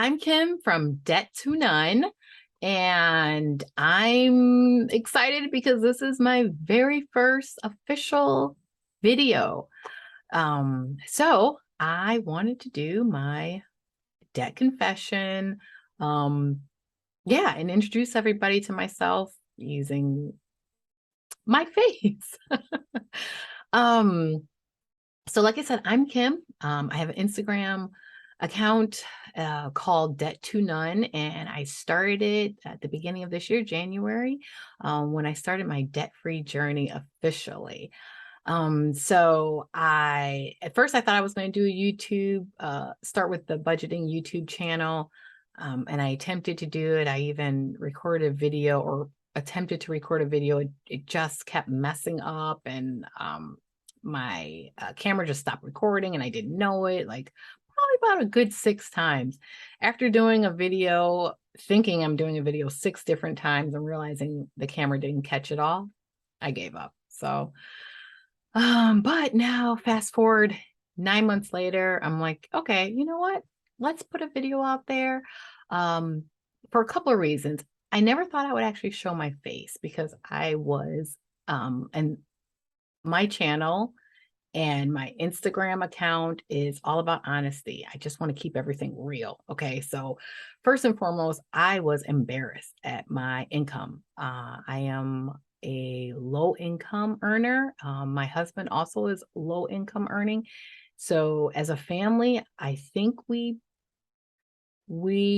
I'm Kim from Debt to None, and I'm excited because this is my very first official video. So I wanted to do my debt confession, um, yeah, and introduce everybody to myself using my face. Um, so like I said, I'm Kim. I have an Instagram account called Debt to None, and I started it at the beginning of this year, January, when I started my debt-free journey officially. So at first I thought I was going to do a YouTube, start with the budgeting YouTube channel. And I attempted to do it. I even recorded a video or attempted to record a video. It just kept messing up, and my camera just stopped recording and I didn't know it, like probably about a good 6 times. After doing a video, thinking I'm doing a video 6 different times and realizing the camera didn't catch it all, I gave up. So, but now fast forward 9 months later, I'm like, okay, you know what? Let's put a video out there. Um, for a couple of reasons. I never thought I would actually show my face because and my channel and my Instagram account is all about honesty. I just want to keep everything real. Okay. So, first and foremost, I was embarrassed at my income. I am a low income earner. My husband also is low income earning. So, as a family, I think we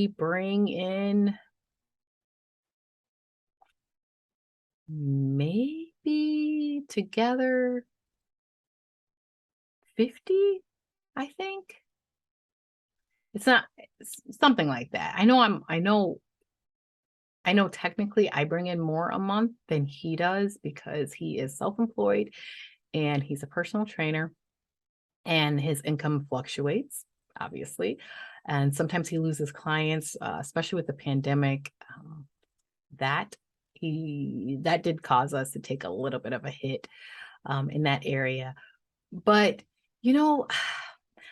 bring in maybe together 50, I think. It's something like that. I know technically I bring in more a month than he does because he is self-employed and he's a personal trainer and his income fluctuates, obviously. And sometimes he loses clients, especially with the pandemic. That that did cause us to take a little bit of a hit in that area. But you know,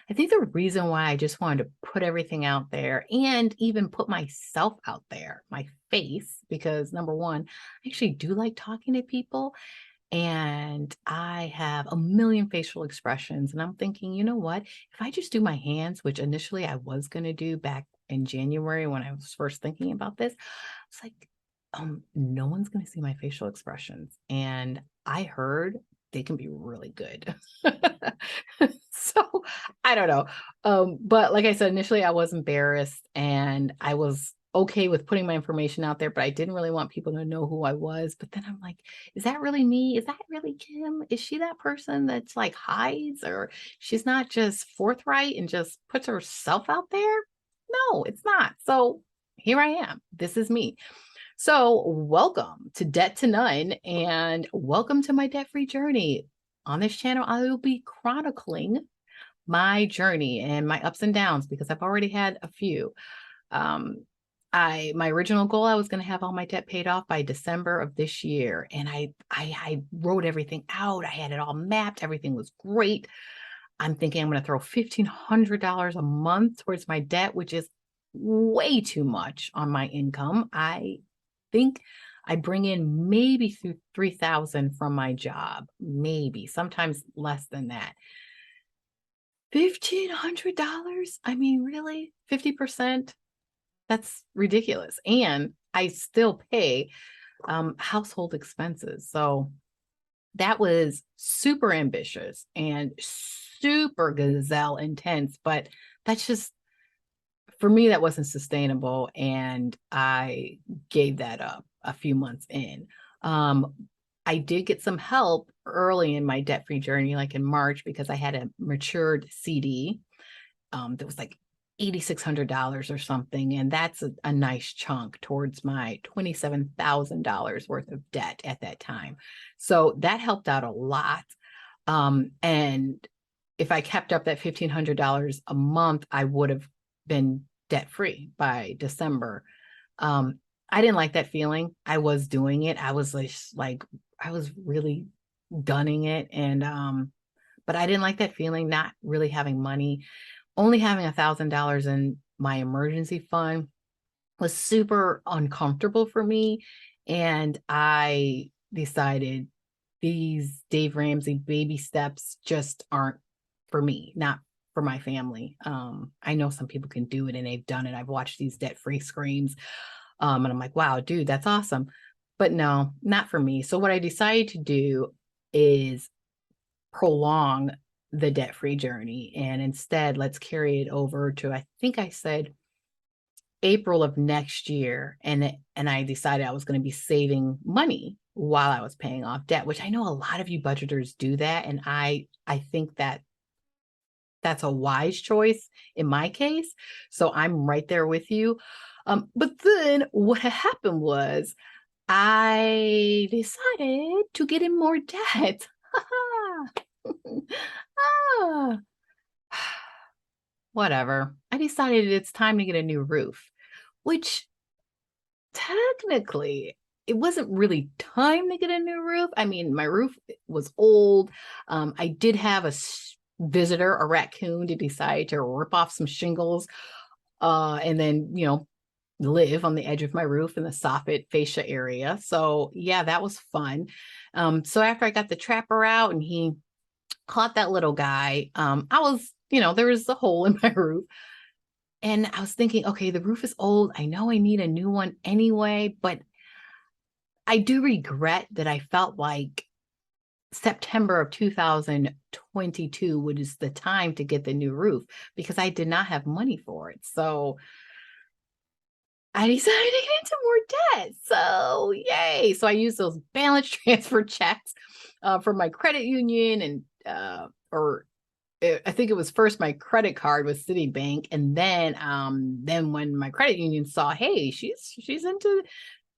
I think the reason why I just wanted to put everything out there and even put myself out there, my face, because number one, I actually do like talking to people and I have a million facial expressions. And I'm thinking, you know what? If I just do my hands, which initially I was going to do back in January when I was first thinking about this, it's like, no one's going to see my facial expressions. And I heard they can be really good. So I don't know. But like I said, initially I was embarrassed and I was okay with putting my information out there, but I didn't really want people to know who I was. But then I'm like, is that really me? Is that really Kim? Is she that person that's like hides, or she's not just forthright and just puts herself out there? No, it's not. So here I am. This is me. So, welcome to Debt to None and welcome to my debt free journey. On this channel, I will be chronicling my journey and my ups and downs because I've already had a few. Um, my original goal, I was going to have all my debt paid off by December of this year, and I wrote everything out. I had it all mapped. Everything was great. I'm thinking I'm going to throw $1,500 a month towards my debt, which is way too much on my income. I think I bring in maybe through 3,000 from my job, maybe sometimes less than that. $1,500? I mean, really? 50%? That's ridiculous. And I still pay household expenses. So that was super ambitious and super gazelle intense, but that's just, for me, that wasn't sustainable. And I gave that up a few months in. Um, I did get some help early in my debt free journey, like in March, because I had a matured CD that was like $8,600 or something. And that's a nice chunk towards my $27,000 worth of debt at that time. So that helped out a lot. And if I kept up that $1,500 a month, I would have been debt free by December. I didn't like that feeling. I was doing it. I was like I was really gunning it. And but I didn't like that feeling, not really having money, only having $1,000 in my emergency fund was super uncomfortable for me. And I decided these Dave Ramsey baby steps just aren't for me, not for my family. I know some people can do it and they've done it. I've watched these debt-free screams. And I'm like, wow, dude, that's awesome. But no, not for me. So what I decided to do is prolong the debt-free journey. And instead, let's carry it over to, I think I said April of next year. And I decided I was going to be saving money while I was paying off debt, which I know a lot of you budgeters do that. And I think that that's a wise choice in my case. So I'm right there with you. But then what happened was I decided to get in more debt. Ah, whatever. I decided it's time to get a new roof, which technically it wasn't really time to get a new roof. I mean, my roof was old. I did have a visitor, a raccoon, to decide to rip off some shingles and then, live on the edge of my roof in the soffit fascia area. So yeah, that was fun. So after I got the trapper out and he caught that little guy, I was, there was a hole in my roof. And I was thinking, okay, the roof is old. I know I need a new one anyway, but I do regret that I felt like September of 2022 was the time to get the new roof because I did not have money for it. So I decided to get into more debt. So yay. So I used those balance transfer checks from my credit union or I think it was first my credit card with Citibank, and then when my credit union saw, hey, she's into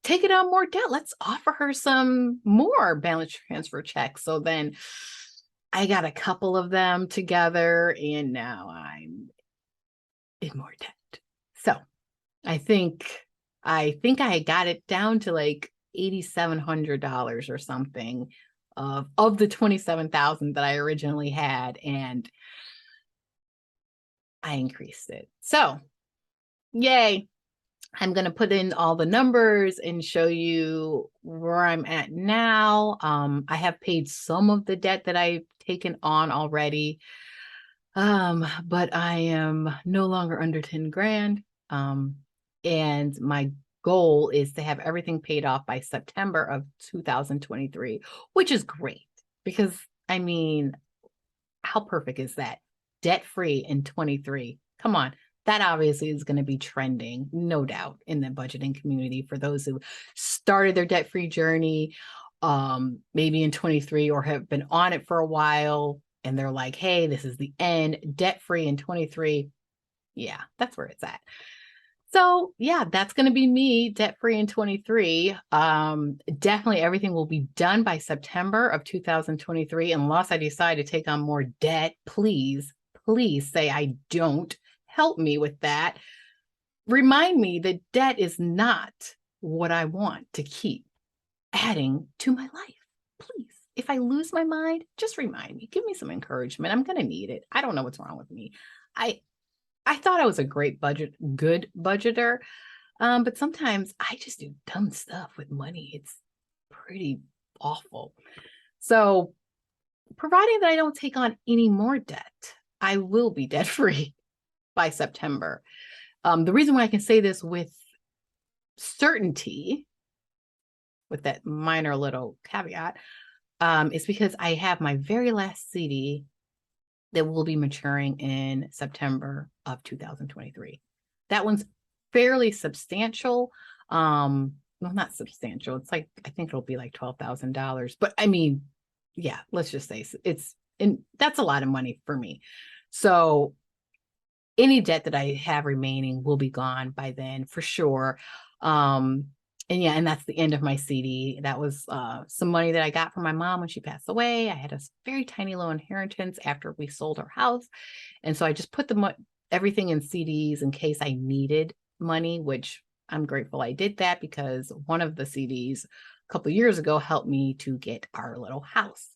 taking on more debt, let's offer her some more balance transfer checks. So then I got a couple of them together, and now I'm in more debt. So I think I got it down to like $8,700 or something of the 27,000 that I originally had, and I increased it. So, yay. I'm going to put in all the numbers and show you where I'm at now. I have paid some of the debt that I've taken on already. But I am no longer under 10 grand. And my goal is to have everything paid off by September of 2023, which is great because I mean, how perfect is that? Debt free in 23. Come on. That obviously is going to be trending, no doubt, in the budgeting community for those who started their debt free journey, maybe in 23 or have been on it for a while. And they're like, hey, this is the end, debt free in 23. Yeah, that's where it's at. So yeah, that's going to be me, debt free in 23. Definitely everything will be done by September of 2023, unless I decide to take on more debt. Please say I don't. Help me with that. Remind me that debt is not what I want to keep adding to my life. Please, if I lose my mind, just remind me. Give me some encouragement. I'm going to need it. I don't know what's wrong with me. I thought I was a good budgeter, but sometimes I just do dumb stuff with money. It's pretty awful. So, providing that I don't take on any more debt, I will be debt free by September. The reason why I can say this with certainty, with that minor little caveat, is because I have my very last CD that will be maturing in September of 2023. That one's fairly substantial. Well, not substantial. It's like, I think it'll be like $12,000. But I mean, yeah, let's just say and that's a lot of money for me. So any debt that I have remaining will be gone by then for sure. And that's the end of my CD. That was some money that I got from my mom when she passed away. I had a very tiny little inheritance after we sold our house. And so I just put everything in CDs in case I needed money, which I'm grateful I did that because one of the CDs a couple of years ago helped me to get our little house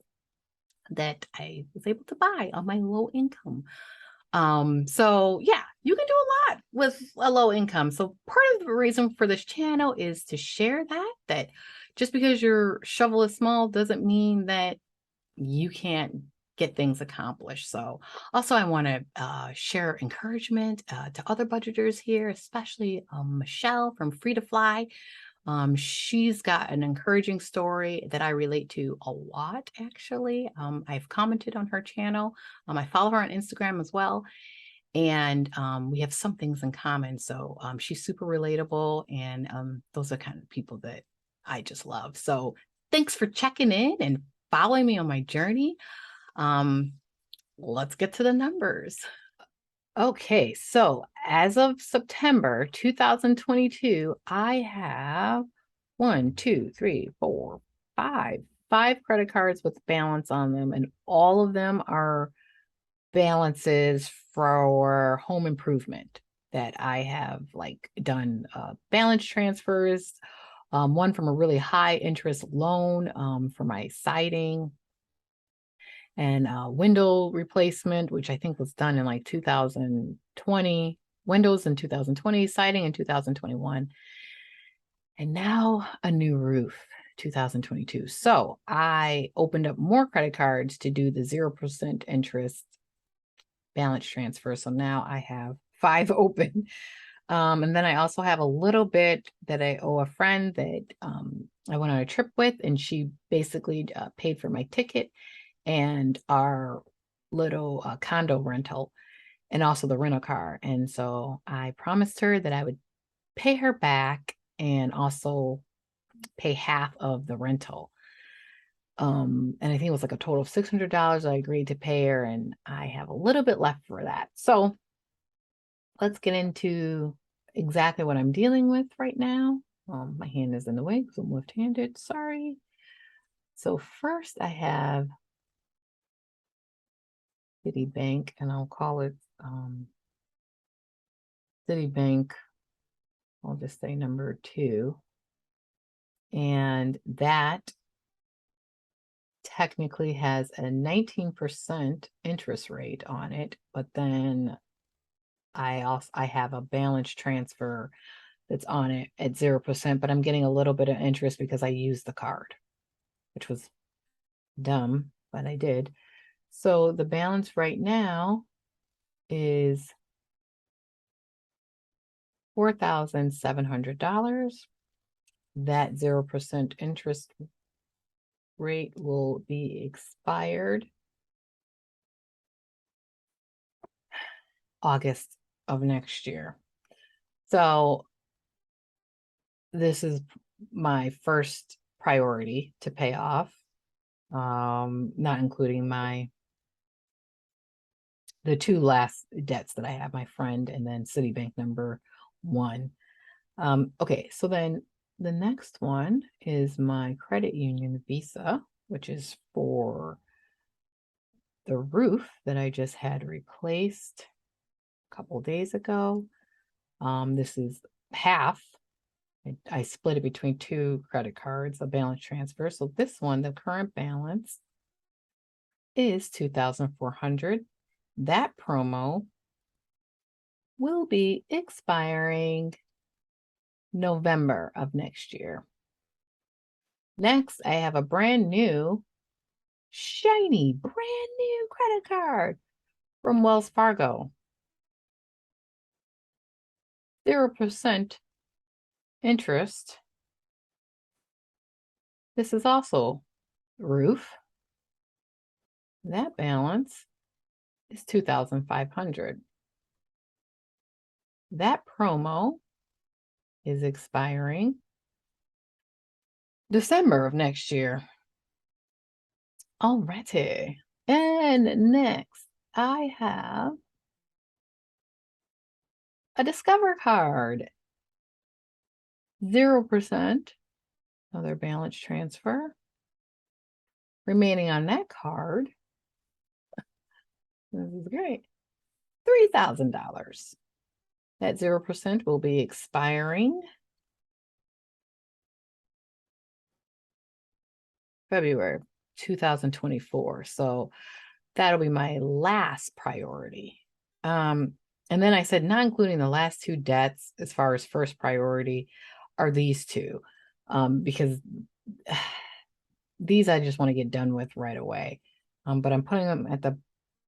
that I was able to buy on my low income. So yeah, you can do a lot with a low income. So part of the reason for this channel is to share that just because your shovel is small doesn't mean that you can't get things accomplished. So also I want to share encouragement to other budgeters here, especially Michelle from Free to Fly. She's got an encouraging story that I relate to a lot, actually. I've commented on her channel. I follow her on Instagram as well. And we have some things in common. So she's super relatable. And those are kind of people that I just love. So thanks for checking in and following me on my journey. Let's get to the numbers. Okay, so as of September 2022, I have one, two, three, four, five credit cards with balance on them, and all of them are balances for home improvement that I have like done balance transfers. One from a really high interest loan for my siding, and window replacement, which I think was done in like 2020, windows in 2020, siding in 2021, and now a new roof, 2022. So I opened up more credit cards to do the 0% interest balance transfer. So now I have 5 open. And then I also have a little bit that I owe a friend that I went on a trip with, and she basically paid for my ticket and our little condo rental, and also the rental car. And so I promised her that I would pay her back and also pay half of the rental. And I think it was like a total of $600 I agreed to pay her, and I have a little bit left for that. So let's get into exactly what I'm dealing with right now. My hand is in the way because I'm left-handed. Sorry. So first I have Citibank, and I'll call it Citibank. I'll just say number 2. And that technically has a 19% interest rate on it, but then I have a balance transfer that's on it at 0%, but I'm getting a little bit of interest because I used the card, which was dumb, but I did. So the balance right now is $4,700. That 0% interest rate will be expired August of next year. So this is my first priority to pay off, not including the 2 last debts that I have, my friend and then Citibank number 1. Okay, so then the next one is my credit union Visa, which is for the roof that I just had replaced a couple days ago. This is half. I split it between 2 credit cards, a balance transfer. So this one, the current balance is $2,400. That promo will be expiring November of next year. Next, I have a brand new, shiny, brand new credit card from Wells Fargo. 0% interest. This is also roof. That balance is $2,500. That promo is expiring December of next year. Alrighty. And next, I have a Discover card. 0%. Another balance transfer. Remaining on that card, this is great, $3,000. That 0% will be expiring February 2024. So that'll be my last priority. And then I said, not including the last two debts as far as first priority are these two. Because these I just want to get done with right away. But I'm putting them at the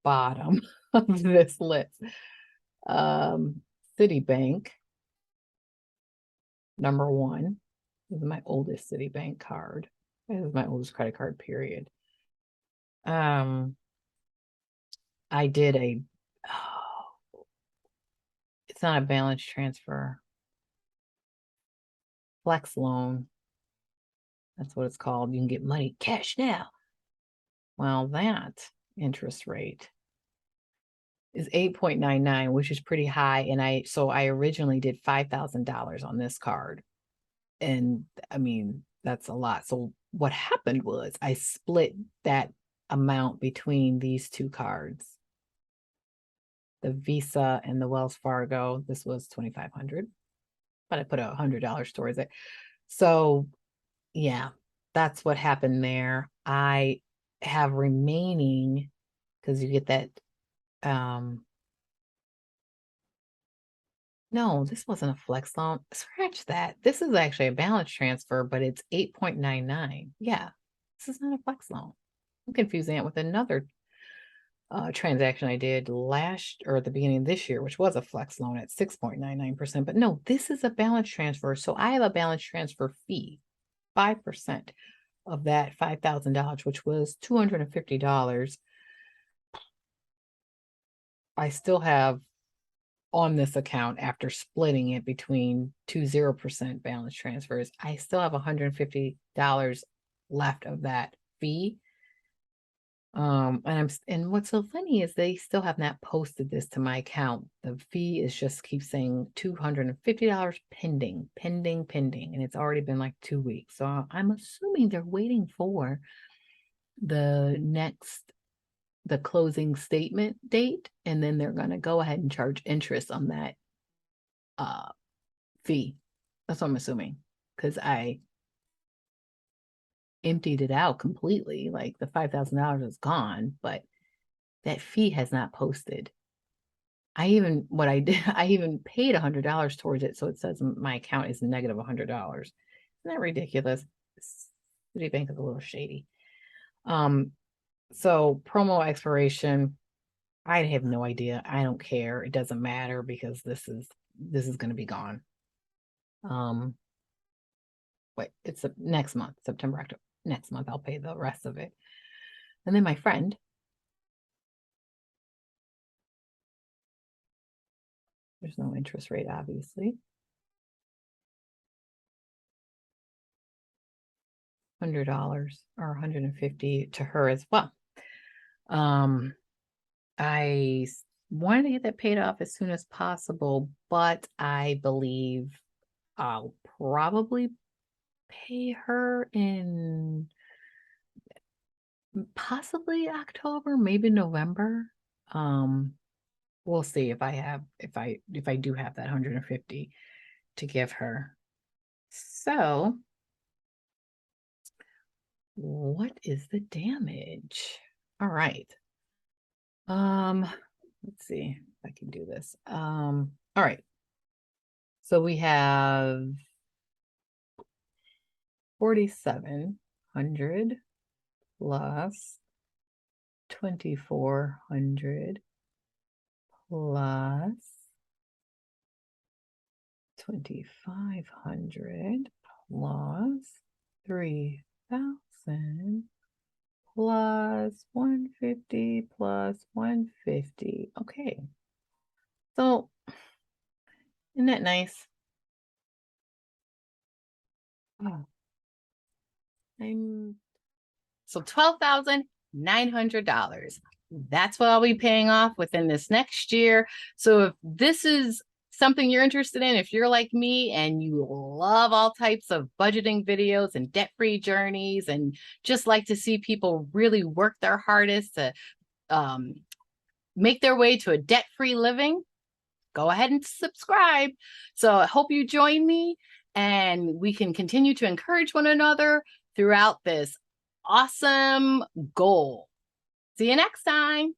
bottom of this list. Citibank, number one. This is my oldest Citibank card. This is my oldest credit card, period. I did it's not a balance transfer. Flex loan. That's what it's called. You can get money cash now. Well, that interest rate is 8.99, which is pretty high. And I originally did $5,000 on this card. And I mean, that's a lot. So what happened was I split that amount between these two cards. The Visa and the Wells Fargo. This was $2,500, but I put $100 towards it. So yeah, that's what happened there. I have remaining, because you get that, no, this wasn't a flex loan. Scratch that. This is actually a balance transfer, but it's 8.99. Yeah, this is not a flex loan. I'm confusing it with another transaction I did at the beginning of this year, which was a flex loan at 6.99%. But no, this is a balance transfer. So I have a balance transfer fee, 5% of that $5,000, which was $250. I still have on this account, after splitting it between two 0% balance transfers, I still have $150 left of that fee. And what's so funny is they still have not posted this to my account. The fee is just keeps saying $250 pending, and it's already been like 2 weeks. So I'm assuming they're waiting for the closing statement date, and then they're going to go ahead and charge interest on that fee. That's what I'm assuming, because I emptied it out completely. Like the $5,000 is gone, but that fee has not posted. I even paid $100 towards it, so it says my account is negative $100. Isn't that ridiculous? Citibank is a little shady. So promo expiration, I have no idea. I don't care. It doesn't matter, because this is going to be gone. Wait, it's next month, September, October. Next month, I'll pay the rest of it. And then my friend, there's no interest rate, obviously. $100 or $150 to her as well. I wanted to get that paid off as soon as possible, but I believe I'll probably pay her in possibly October, maybe November. We'll see if I do have that 150 to give her. So what is the damage? All right. Let's see if I can do this. All right. So we have 4,700 plus 2,400 plus 2,500 plus 3,000 plus 150 plus 150. Okay. So, isn't that nice? Oh. So $12,900. That's what I'll be paying off within this next year. So if this is something you're interested in, if you're like me and you love all types of budgeting videos and debt-free journeys, and just like to see people really work their hardest to make their way to a debt-free living, go ahead and subscribe. So I hope you join me and we can continue to encourage one another throughout this awesome goal. See you next time.